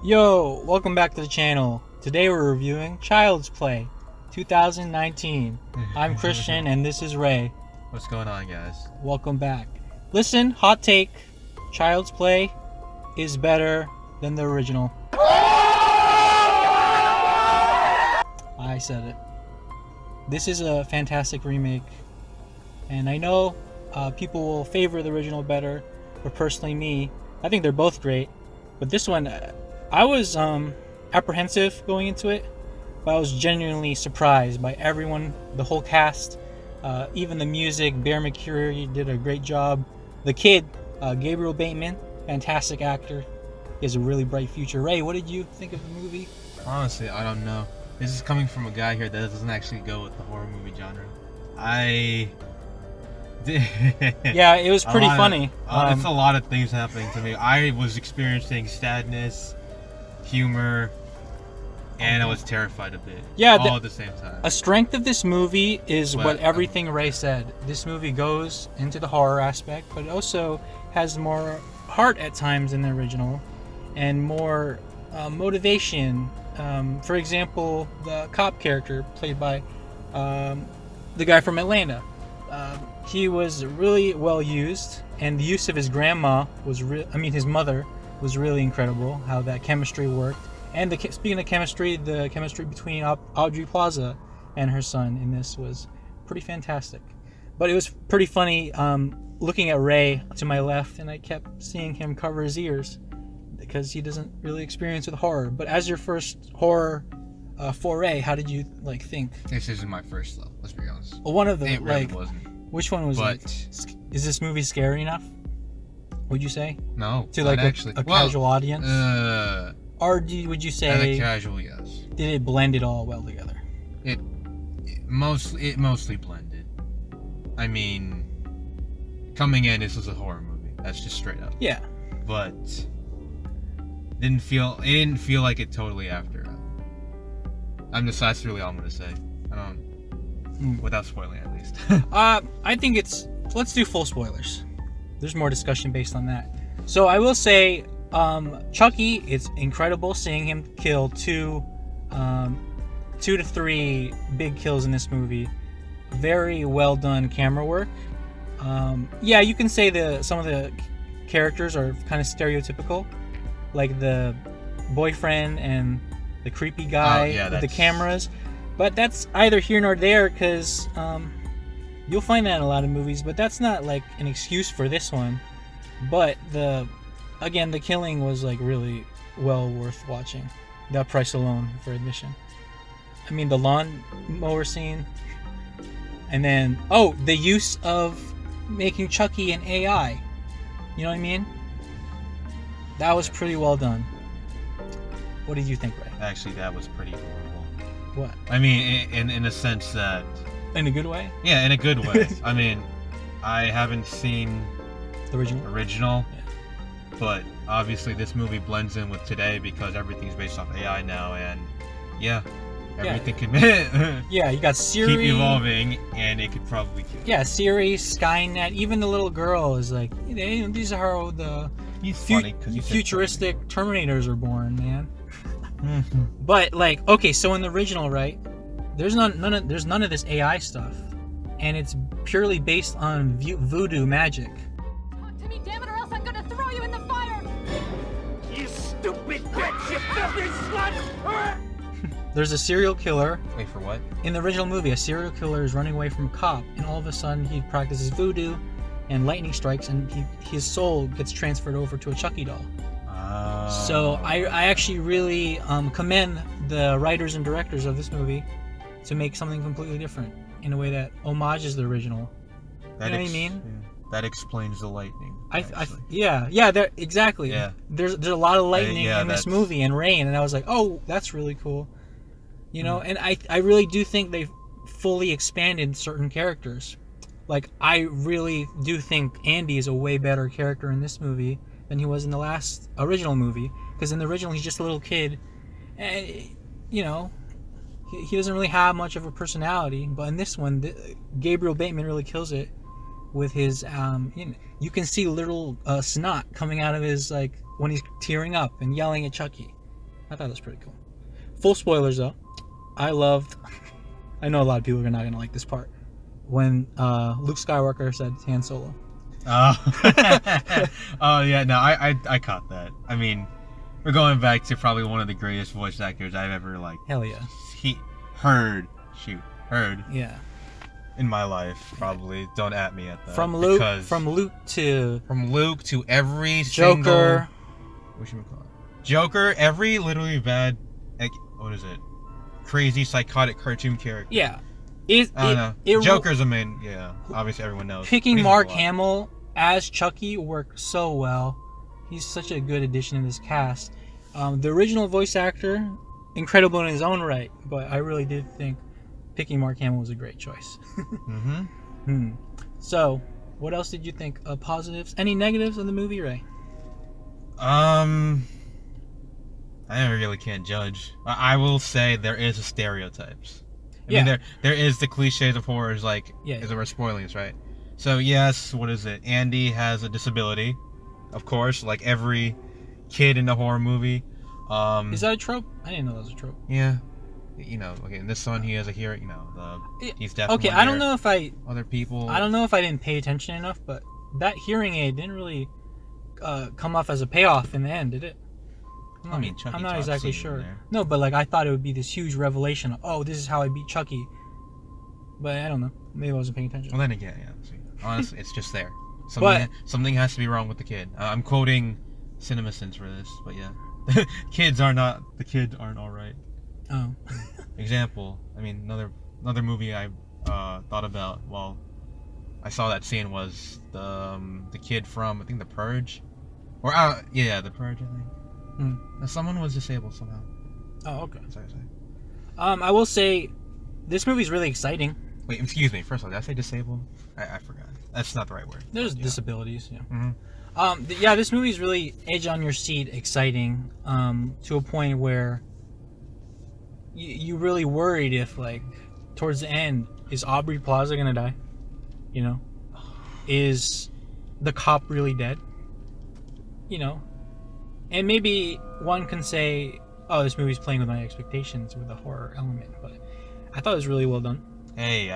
Yo, welcome back to the channel. Today we're reviewing Child's Play 2019. I'm Christian and this is Ray. What's going on, guys? Welcome back. Listen, hot take, Child's Play is better than the original. I said it. This is a fantastic remake, and I know people will favor the original better, but personally me, I think they're both great. But this one, I was apprehensive going into it, but I was genuinely surprised by everyone, the whole cast, even the music. Bear McCreary did a great job. The kid, Gabriel Bateman, fantastic actor. He has a really bright future. Ray, what did you think of the movie? Honestly, I don't know. This is coming from a guy here that doesn't actually go with the horror movie genre. Yeah, it was pretty funny. It's a lot of things happening to me. I was experiencing sadness, humor, and I was terrified a bit. Yeah, all at the same time. A strength of this movie is what everything Ray said. This movie goes into the horror aspect, but it also has more heart at times than the original, and more motivation. For example, the cop character played by the guy from Atlanta. He was really well used, and the use of his grandma was his mother was really incredible. How that chemistry worked, and speaking of chemistry, the chemistry between Audrey Plaza and her son in this was pretty fantastic. But it was pretty funny looking at Ray to my left, and I kept seeing him cover his ears because he doesn't really experience with horror. But as your first horror foray, how did you think? This isn't my first though. Let's be honest. Well, one of them. It really wasn't. Which one was it? Is this movie scary enough? Would you say? No. To a casual audience? Or would you say? As a casual, yes. Did it blend it all well together? It mostly blended. I mean, coming in, this was a horror movie. That's just straight up. Yeah. But it didn't feel like it totally after. That's really all I'm gonna say. I don't. Without spoiling, at least. I think let's do full spoilers. There's more discussion based on that. So I will say, Chucky, it's incredible seeing him kill two to three big kills in this movie. Very well done camera work. Yeah, you can say some of the characters are kind of stereotypical, like the boyfriend and the creepy guy with the cameras. But that's either here nor there, because you'll find that in a lot of movies, but that's not like an excuse for this one. But the killing was really well worth watching. That price alone for admission. I mean, the lawn mower scene, and then the use of making Chucky an AI. You know what I mean? That was pretty well done. What did you think, Ray? Actually, that was pretty horrible. What? I mean, in a sense that... In a good way? Yeah, in a good way. I mean, I haven't seen... The original? Yeah. But obviously this movie blends in with today because everything's based off AI now, and everything can... Yeah, you got Siri... Keep evolving, and it could probably kill you. Yeah, Siri, Skynet, even the little girl is like, these are how the futuristic Terminators are born, man. But so in the original, right, there's none of this AI stuff, and it's purely based on voodoo magic. Talk to me, damn it, or else I'm gonna throw you in the fire! You stupid bitch, you filthy slut! There's a serial killer. Wait, for what? In the original movie, a serial killer is running away from a cop, and all of a sudden he practices voodoo, and lightning strikes, and his soul gets transferred over to a Chucky doll. So I actually really commend the writers and directors of this movie to make something completely different in a way that homages the original. You know what I mean? Yeah. That explains the lightning. Exactly. Yeah. There's a lot of lightning in this movie and rain, and I was like, oh, that's really cool. You know, and I really do think they've fully expanded certain characters. I really do think Andy is a way better character in this movie than he was in the original movie, because in the original he's just a little kid, and he doesn't really have much of a personality. But in this one, Gabriel Bateman really kills it with his you can see little snot coming out of his when he's tearing up and yelling at Chucky. I thought it was pretty cool. Full spoilers though. I know a lot of people are not going to like this part. When Luke Skywalker said Han Solo. Oh. Oh, yeah, no, I caught that. I mean, we're going back to probably one of the greatest voice actors I've ever, like... Hell yeah. Heard Yeah. in my life, probably. Don't at me at that. From Luke to every Joker. Joker, every literally bad, like, what is it? Crazy, psychotic cartoon character. Yeah. I don't know. Joker's a main, yeah. Obviously, everyone knows. Picking Mark Hamill as Chucky worked so well. He's such a good addition to this cast. The original voice actor, incredible in his own right, but I really did think picking Mark Hamill was a great choice. So, what else did you think? Positives? Any negatives of the movie, Ray? I really can't judge. I will say there is stereotypes. I mean, there is the cliches of horrors, like, because we're spoiling this, right? So, yes, what is it? Andy has a disability, of course, like every kid in a horror movie. Is that a trope? I didn't know that was a trope. Yeah. You know, okay, in this one, he has a hearing, you know, he's deaf. Okay, I don't know if other people. I don't know if I didn't pay attention enough, but that hearing aid didn't really come off as a payoff in the end, did it? I'm not exactly sure. No, but like I thought it would be this huge revelation of, oh, this is how I beat Chucky. But I don't know. Maybe I wasn't paying attention. Well, then again, yeah. See, honestly, it's just there. Something has to be wrong with the kid. I'm quoting CinemaSins for this, but yeah, the kids aren't all right. Oh. Example. I mean, another movie I thought about while I saw that scene was the kid from, I think, The Purge, or The Purge, I think. Someone was disabled somehow. Oh, okay. Sorry. I will say, this movie's really exciting. Wait, excuse me. First of all, did I say disabled? I forgot. That's not the right word. There's disabilities, yeah. This movie's really edge on your seat exciting, to a point where you really worried if, like, towards the end, is Aubrey Plaza gonna die? You know? Is the cop really dead? You know? And maybe one can say, oh, this movie's playing with my expectations with the horror element, but I thought it was really well done. Hey,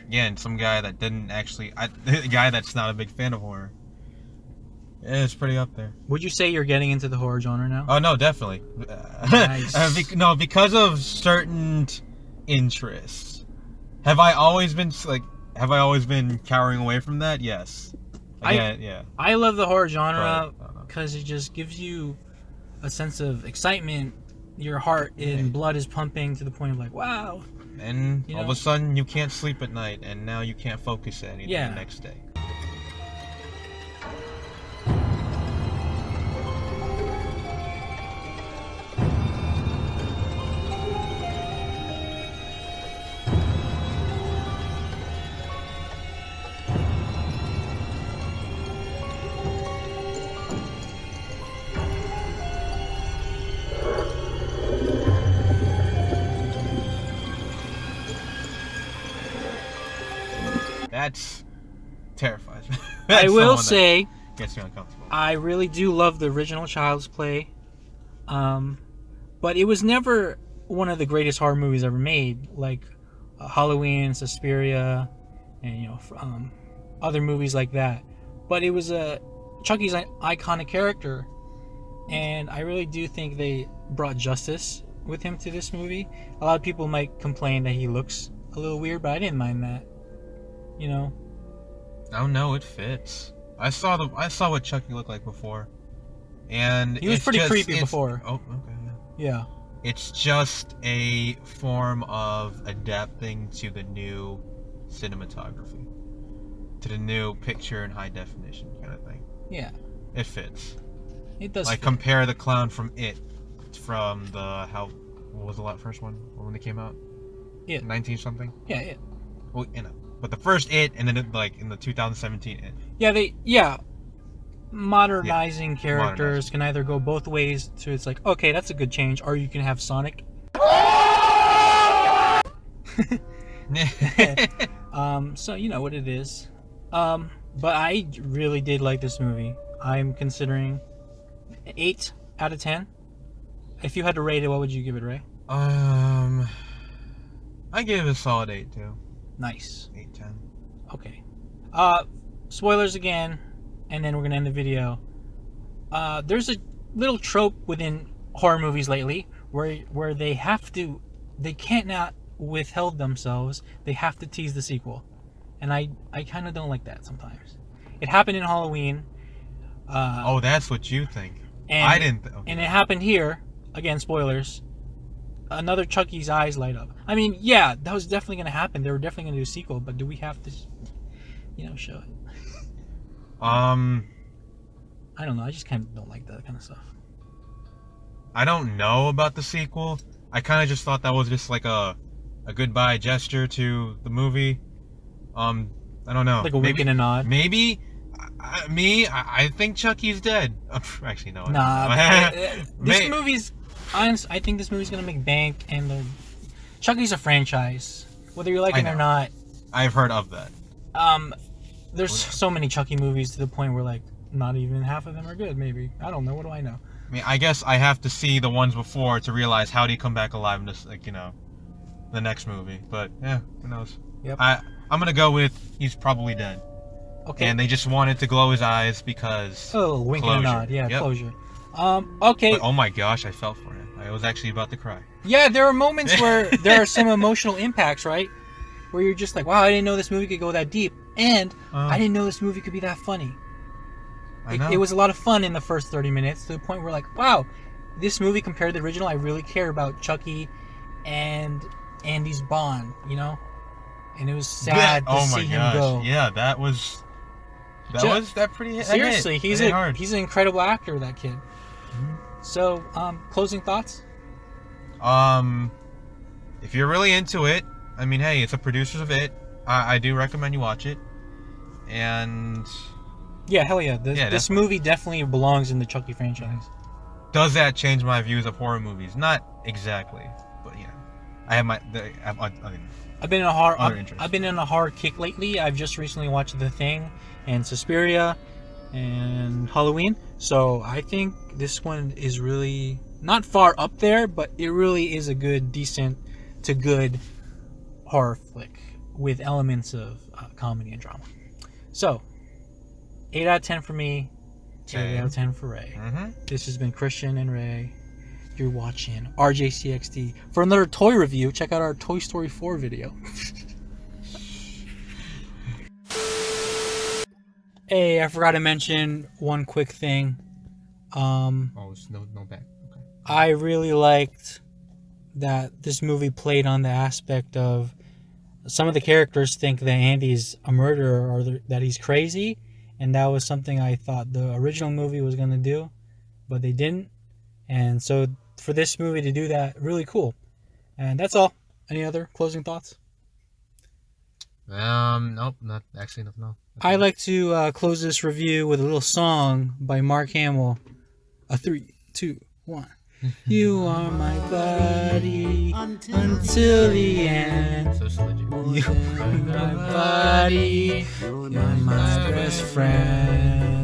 again, some guy that didn't actually... the guy that's not a big fan of horror. Yeah, it's pretty up there. Would you say you're getting into the horror genre now? Oh, no, definitely. Nice. No, because of certain interests. Have I always been cowering away from that? Yes. Yeah. I love the horror genre because it just gives you a sense of excitement. Your heart and blood is pumping to the point of like, wow. And all of a sudden you can't sleep at night, and now you can't focus on anything the next day. That's terrifying. I will say, gets me uncomfortable. I really do love the original Child's Play, but it was never one of the greatest horror movies ever made, like Halloween, Suspiria, and other movies like that. But it was Chucky's an iconic character, and I really do think they brought justice with him to this movie. A lot of people might complain that he looks a little weird, but I didn't mind that. Oh no, it fits. I saw what Chucky looked like before, and he was pretty creepy before. Oh, okay, yeah. It's just a form of adapting to the new cinematography, to the new picture in high definition kind of thing. Yeah. It fits. It does. Like, fit. compare the clown from what was the first one when it came out? 19 something. Yeah. Well, but the first It, and then in the 2017 It. Modernizing characters can either go both ways. So it's like, okay, that's a good change, or you can have Sonic. So you know what it is. But I really did like this movie. I'm considering 8 out of 10. If you had to rate it, what would you give it, Ray? I gave it a solid 8 too. Nice. 8/10. Okay. Spoilers again, and then we're gonna end the video. There's a little trope within horror movies lately where they can't not withhold themselves. They have to tease the sequel, and I kind of don't like that sometimes. It happened in Halloween. Oh, that's what you think. And I didn't. Okay. And it happened here. Again, spoilers. Another Chucky's eyes light up. I mean, yeah, that was definitely going to happen. They were definitely going to do a sequel, but do we have to, show it? I don't know. I just kind of don't like that kind of stuff. I don't know about the sequel. I kind of just thought that was just like a goodbye gesture to the movie. I don't know. Like a wink and a nod. Maybe. I think Chucky's dead. Actually, no. Nah. This movie's... Honest, I think this movie's gonna make bank, and Chucky's a franchise, whether you like it or not. I've heard of that. There's so many Chucky movies to the point where like not even half of them are good. Maybe, I don't know. What do I know? I mean, I guess I have to see the ones before to realize how did he come back alive in this, the next movie. But yeah, who knows? Yep. I'm gonna go with he's probably dead. Okay. And they just wanted to glow his eyes because. Oh, wink and a nod. Yeah, yep. Closure. Okay. But, oh my gosh, I fell for it. I was actually about to cry. Yeah, there are moments where there are some emotional impacts, right? Where you're just like, wow, I didn't know this movie could go that deep. And I didn't know this movie could be that funny. It was a lot of fun in the first 30 minutes to the point where like, wow, this movie compared to the original, I really care about Chucky and Andy's bond, And it was sad to see him go. Yeah, that was pretty... Seriously, he's an incredible actor, that kid. Mm-hmm. So, closing thoughts? If you're really into it, I mean, hey, it's a producers of it. I do recommend you watch it. And... Yeah, hell yeah. This movie definitely belongs in the Chucky franchise. Does that change my views of horror movies? Not exactly, but I have I've been in a horror kick lately. I've just recently watched The Thing and Suspiria and Halloween. So I think this one is really not far up there, but it really is a good, decent to good horror flick with elements of comedy and drama. So 8 out of 10 for me, 8 out of 10 for Ray. Mm-hmm. This has been Christian and Ray. You're watching RJCXD. For another toy review, check out our Toy Story 4 video. Hey, I forgot to mention one quick thing. It's no back. Okay. I really liked that this movie played on the aspect of some of the characters think that Andy's a murderer or that he's crazy, and that was something I thought the original movie was going to do, but they didn't. And so for this movie to do that, really cool. And that's all. Any other closing thoughts? Nope, not actually nothing else. I like to close this review with a little song by Mark Hamill. 3, 2, 1. You are my buddy until the end. You are my buddy. You're my best friend.